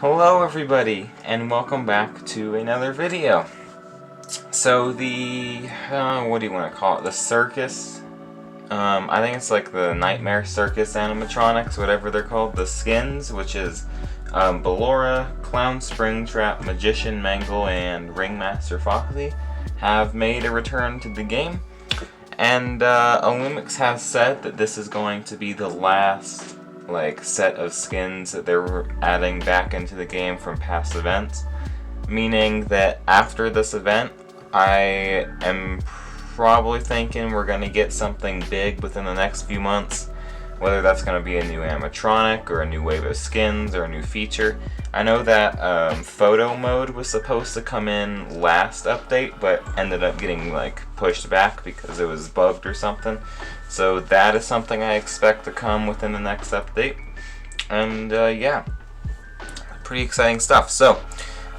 Hello everybody, and welcome back to another video. So what do you want to call it? The Circus? I think it's like the Nightmare Circus animatronics, whatever they're called. The skins, which is Ballora, Clown Springtrap, Magician Mangle, and Ringmaster Foxy, have made a return to the game. And Olymix has said that this is going to be the last set of skins that they're adding back into the game from past events, meaning that after this event I am probably thinking we're going to get something big within the next few months, whether that's going to be a new animatronic or a new wave of skins or a new feature. I know that photo mode was supposed to come in last update, but ended up getting pushed back because it was bugged or something. So that is something I expect to come within the next update. And yeah, pretty exciting stuff. So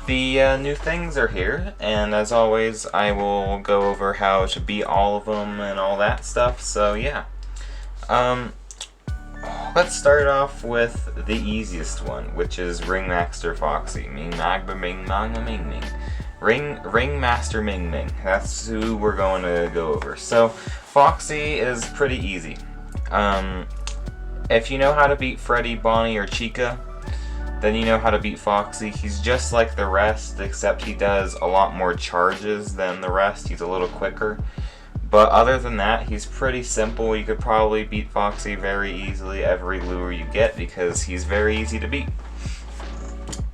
the new things are here, and as always I will go over how to beat all of them and all that stuff. So yeah, let's start off with the easiest one, which is Ringmaster Foxy. Ringmaster Ming Ming. That's who we're going to go over. So Foxy is pretty easy. If you know how to beat Freddy, Bonnie, or Chica, then you know how to beat Foxy. He's just like the rest, except he does a lot more charges than the rest. He's a little quicker. But other than that, he's pretty simple. You could probably beat Foxy very easily every lure you get because he's very easy to beat.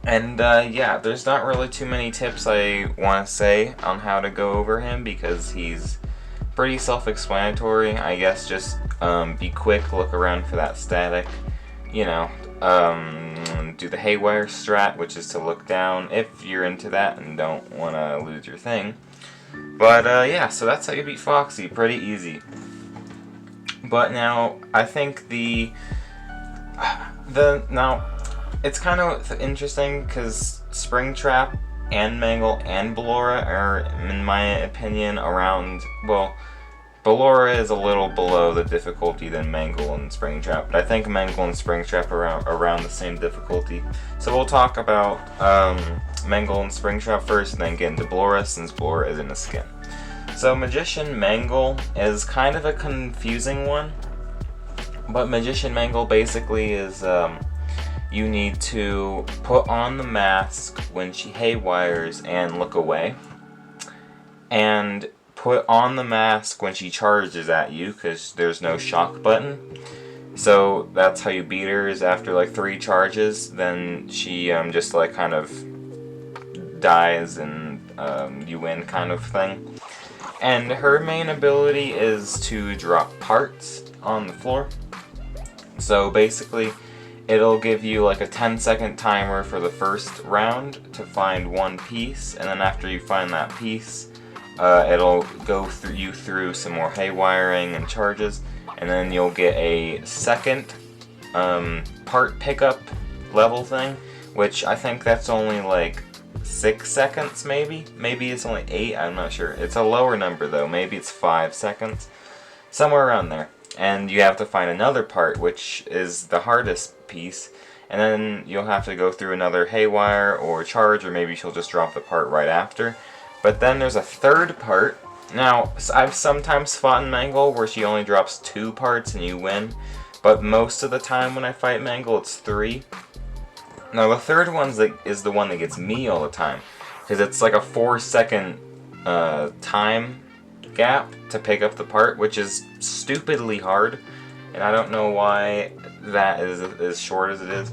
And yeah, there's not really too many tips I want to say on how to go over him because he's pretty self-explanatory. I guess just be quick, look around for that static, you know, do the haywire strat, which is to look down if you're into that and don't want to lose your thing. But yeah, so that's how you beat Foxy, pretty easy. But now, I think now, it's kind of interesting because Springtrap and Mangle and Ballora are, in my opinion, around, well, Ballora is a little below the difficulty than Mangle and Springtrap, but I think Mangle and Springtrap are around the same difficulty. So we'll talk about Mangle and Springtrap first, and then get into Ballora, since Ballora isn't a skin. So Magician Mangle is kind of a confusing one, but Magician Mangle basically is you need to put on the mask when she haywires and look away, and put on the mask when she charges at you because there's no shock button. So that's how you beat her, is after 3 charges, then she just kind of dies and you win, kind of thing. And her main ability is to drop parts on the floor. So basically it'll give you a 10-second timer for the first round to find one piece, and then after you find that piece, it'll go through some more haywiring and charges, and then you'll get a second part pickup level thing, which I think that's only 6 seconds, maybe it's only 8, I'm not sure. It's a lower number though, maybe it's 5 seconds, somewhere around there. And you have to find another part, which is the hardest piece, and then you'll have to go through another haywire or charge, or maybe she'll just drop the part right after. But then there's a third part. Now, I've sometimes fought in Mangle where she only drops 2 parts and you win, but most of the time when I fight Mangle, it's 3. Now the third one is the one that gets me all the time, because it's like a 4-second time gap to pick up the part, which is stupidly hard, and I don't know why that is as short as it is.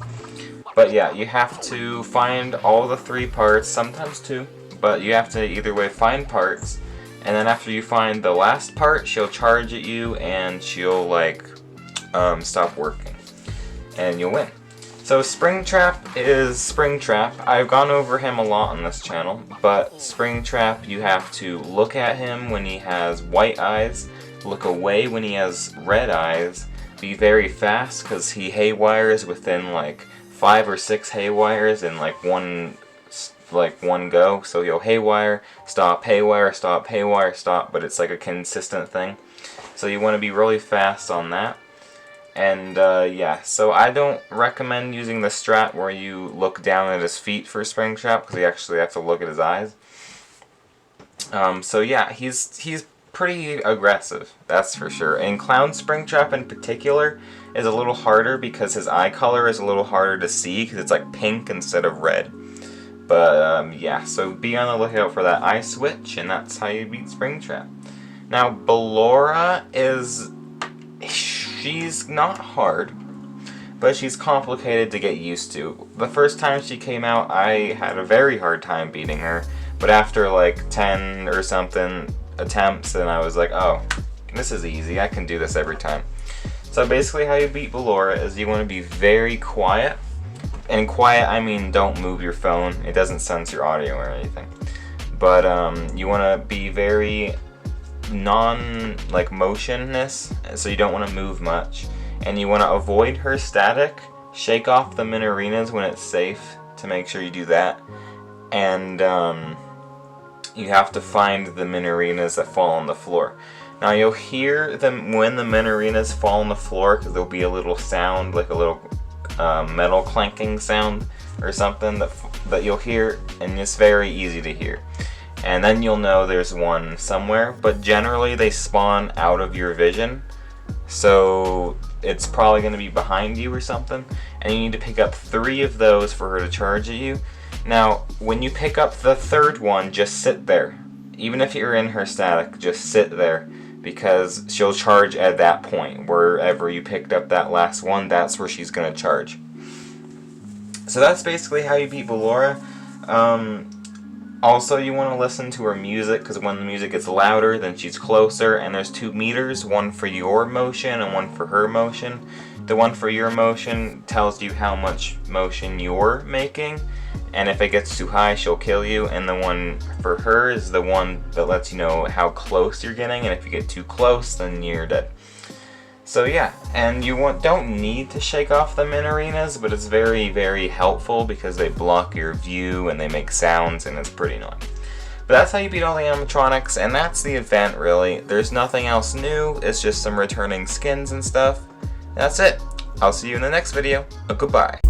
But yeah, you have to find all the 3 parts, sometimes 2, but you have to either way find parts, and then after you find the last part, she'll charge at you and she'll stop working, and you'll win. So Springtrap is Springtrap. I've gone over him a lot on this channel, but Springtrap, you have to look at him when he has white eyes, look away when he has red eyes, be very fast because he haywires within 5 or 6 haywires in one go. So he'll haywire, stop, but it's a consistent thing. So you want to be really fast on that. And yeah, so I don't recommend using the strat where you look down at his feet for Springtrap, because you actually have to look at his eyes. So yeah, he's pretty aggressive, that's for sure. And Clown Springtrap in particular is a little harder because his eye color is a little harder to see because it's like pink instead of red. But yeah, so be on the lookout for that eye switch, and that's how you beat Springtrap. Now, Ballora she's not hard, but she's complicated to get used to. The first time she came out, I had a very hard time beating her, but after like 10 or something attempts, and I was like, oh, this is easy, I can do this every time. So basically how you beat Ballora is you want to be very quiet, and quiet I mean don't move your phone, it doesn't sense your audio or anything, but you want to be very motionless, so you don't want to move much, and you want to avoid her static, shake off the Minarinas when it's safe to make sure you do that, and you have to find the Minarinas that fall on the floor. Now you'll hear them when the Minarinas fall on the floor, because there'll be a little sound, like a little metal clanking sound or something that you'll hear, and it's very easy to hear. And then you'll know there's one somewhere, but generally they spawn out of your vision, so it's probably going to be behind you or something, and you need to pick up 3 of those for her to charge at you. Now, when you pick up the 3rd one, just sit there. Even if you're in her static, just sit there, because she'll charge at that point. Wherever you picked up that last one, that's where she's going to charge. So that's basically how you beat Ballora. Also, you want to listen to her music, because when the music gets louder, then she's closer, and there's 2 meters, one for your motion and one for her motion. The one for your motion tells you how much motion you're making, and if it gets too high, she'll kill you, and the one for her is the one that lets you know how close you're getting, and if you get too close, then you're dead. So yeah, and you don't need to shake off the Minarinas, but it's very, very helpful because they block your view and they make sounds, and it's pretty annoying. But that's how you beat all the animatronics, and that's the event really. There's nothing else new, it's just some returning skins and stuff. That's it. I'll see you in the next video. Goodbye.